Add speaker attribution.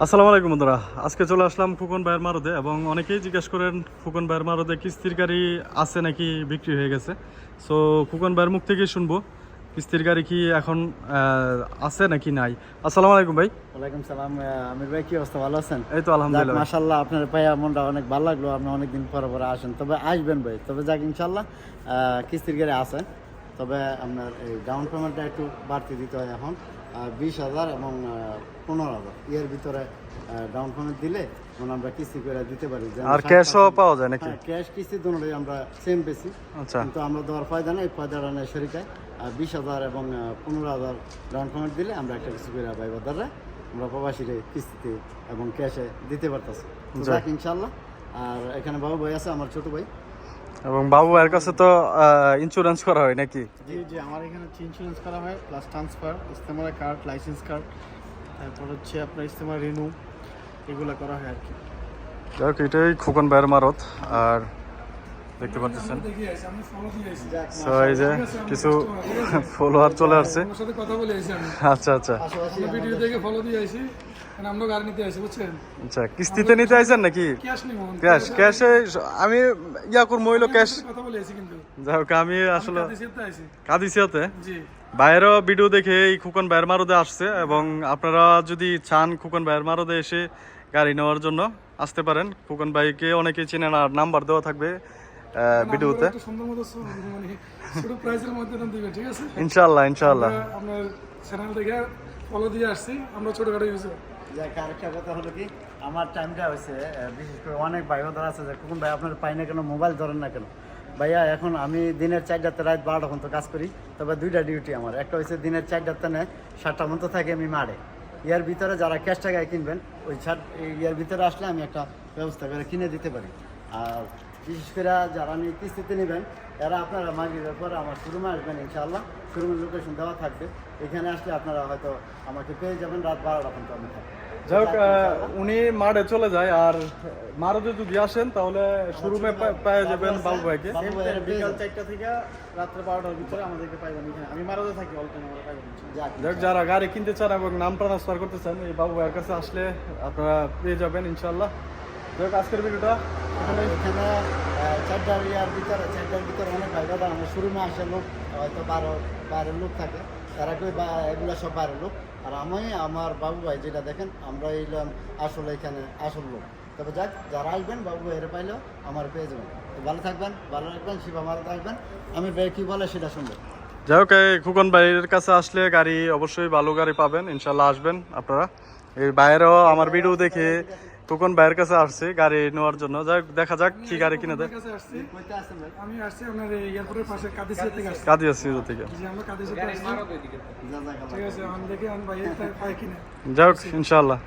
Speaker 1: আসসালামু আলাইকুম বন্ধুরা, আজকে চলে আসলাম ফুকন ভাইয়ের মারদে এবং অনেকেই জিজ্ঞেস করেন ফুকন ভাইয়ের মারদে কিস্তির গাড়ি আছে নাকি বিক্রি হয়ে গেছে। সো ফুকন ভাইয়ের মুখ থেকেই শুনবো কিস্তির গাড়ি কি এখন আছে নাকি নাই। আসসালামু আলাইকুম ভাই।
Speaker 2: ওয়ালাইকুম সালাম। আমির ভাই, কি অবস্থা? ভালো আছেন?
Speaker 1: এই তো আলহামদুলিল্লাহ।
Speaker 2: মাশাআল্লাহ, আপনার পায়া মনটা অনেক ভালো লাগলো। আপনি অনেকদিন পরে পরে আসেন, তবে আসবেন ভাই। তবে যাক, ইনশাল্লাহ কিস্তির গাড়ি আছে। তবে আপনার এই ডাউন পেমেন্টটা একটু বাড়তি দিতে হয় এখন, 20,000 এবং 15,000 এর ভিতরে ডাউন পেমেন্ট দিলে মানে আমরা কিস্তি করে দিতে পারি।
Speaker 1: আর ক্যাশও পাওয়া যায় নাকি?
Speaker 2: ক্যাশ কিস্তি দুটোই আমরা সেম বেশি।
Speaker 1: আচ্ছা,
Speaker 2: কিন্তু আমরা দেওয়ার ফায়দা নেই, ফায়দাটা নেই শরিকায়। 20,000 এবং 15,000 ডাউন পেমেন্ট দিলে আমরা একটা কিছু করে ভাই বাদাররা আমরা প্রবাসীরে কিস্তিতে এবং ক্যাশে দিতে পারতেছি। যাক ইনশাল্লাহ। আর এখানে বাবু ভাই আছে, আমার ছোট ভাই।
Speaker 1: এবং বাবু ভাইয়ের কাছে তো ইন্স্যুরেন্স করা হয় নাকি?
Speaker 2: জি জি, আমার এখানে ইন্স্যুরেন্স করা হয়, প্লাস ট্রান্সফার, ইস্তেমারা কার্ড, লাইসেন্স কার্ড, তারপর হচ্ছে আপনার ইস্তেমার রিনিউ, এগুলো করা হয় আর কি।
Speaker 1: যাক, এটাই ফুকন ভাইয়ের মারদ। আর দেখতে পাচ্ছেন সো এই যে কিছু ফলোয়ার চলে আসছে। আচ্ছা আচ্ছা
Speaker 3: ভিডিও দেখে ফলো দিয়ে আইছি, আমরা গাড়ি নিতে আইছি, বুঝছেন?
Speaker 1: আচ্ছা, কিস্তিতে নিতে আইছেন নাকি?
Speaker 3: ক্যাশ নিব,
Speaker 1: ক্যাশে আমি করবো হইলো ক্যাশ।
Speaker 3: কথা বলে আইছি কিন্তু
Speaker 1: যাই হোক, আমি আসলে
Speaker 3: দিতে আইছি।
Speaker 1: কাদিসিয়াতে
Speaker 3: জি,
Speaker 1: বাইরেও ভিডিও দেখে এই খুকন ভাইয়ের মারদে আসছে এবং আপনারা যদি চান খুকন ভাইয়ের মারদে এসে গাড়ি নেওয়ার জন্য আসতে পারেন। খুকন ভাইকে অনেকেই চেনেন, আর নাম্বার দেওয়া থাকবে ভিডিওতে।
Speaker 3: একটু সুন্দর মতো মানে ছোট প্রাইসের মধ্যে দাম দিবেন, ঠিক আছে?
Speaker 1: ইনশাআল্লাহ ইনশাআল্লাহ।
Speaker 3: আপনার চ্যানেল থেকে ফলো দিয়ে আসছি, আমরা ছোটখাটো ইউজ।
Speaker 2: যাক, আরেকটা কথা হলো কি, আমার টাইমটা হয়েছে, বিশেষ করে অনেক ভাই ধর আছে যে কোন ভাই আপনার পাই না কেন, মোবাইল ধরেন না কেন। ভাইয়া, এখন আমি দিনের 4টাতে রাত 12টা পর্যন্ত কাজ করি। তবে 2টা ডিউটি আমার। একটা হচ্ছে দিনের 4টাতে 7টা পর্যন্ত থাকি আমি মাঠে। ইয়ার ভিতরে যারা ক্যাশ টাকায় কিনবেন, ওই ইয়ার ভিতরে আসলে আমি একটা ব্যবস্থা করে কিনে দিতে পারি। আর বিশেষ করে যারা আমি কিস্তিতে নেবেন, এরা আপনারা মাগরিবের পরে আমার শোরুমে আসবেন ইনশাআল্লাহ। শোরুমের লোকেশন দেওয়া থাকবে, এখানে আসলে আপনারা হয়তো আমাকে পেয়ে যাবেন। রাত 12টা পর্যন্ত আমি থাকবো।
Speaker 1: যাই হোক, উনি মাঠে চলে যায়, আর মারদে যদি আসেন তাহলে শোরুমে পেয়ে যাবেন বাবু ভাইকে।
Speaker 2: বিকাল 4টা থেকে রাত্রে 12টার ভিতরে আমাদেরকে পাইবেন এখানে। আমি মারাদে থাকি, অল টাইম আমরা পাইবেন।
Speaker 1: যাই হোক, যারা গাড়ি কিনতে চান এবং নাম ট্রান্সফার করতে চান, এই বাবু ভাইয়ের কাছে আসলে আপনারা পেয়ে যাবেন ইনশাআল্লাহ। যাই হোক, আজকের ভিডিওটা
Speaker 2: এখানে 4টার ভিতরে অনেক ভাই দাদা আমার শোরুমে আসে লোক, হয়তো বাইরের লোক থাকে, তারা কই এগুলো সব বাইরের লোক। আর আমি আমার বাবু ভাই যেটা দেখেন, আমরা এইলাম আসলে এখানে আসল লোক। তবে যাক, যারা আসবেন বাবু ভাই এর পাইলেও আমার পেয়ে যাবেন। তো ভালো থাকবেন, ভালো রাখবেন, শিবা ভালো থাকবেন। আমি ভাই কী বলে সেটা শুনবেন।
Speaker 1: যাই হোক, এই খুকন ভাইয়ের কাছে আসলে গাড়ি অবশ্যই ভালো গাড়ি পাবেন ইনশাল্লাহ। আসবেন আপনারা। এই বাইরেও আমার ভিডিও দেখে খুকন ভাইয়ের কাছে আসছে গাড়ি নেওয়ার জন্য। যাই হোক, দেখা যাক কি গাড়ি কিনে দেয়।
Speaker 3: কাছে আসছি,
Speaker 2: কইতে আসেন ভাই?
Speaker 3: আমি আসছি আপনার এয়ারপোর্টের পাশে কাদিসিয়া থেকে আসছি।
Speaker 1: কাদিয়াসিয়া থেকে।
Speaker 3: জি, আমরা কাদিসিয়া থেকে আসছি।
Speaker 2: যা যাক,
Speaker 3: ঠিক আছে, আমি দেখি আমি ভাই পাই কিনা।
Speaker 1: যাই হোক ইনশাল্লাহ।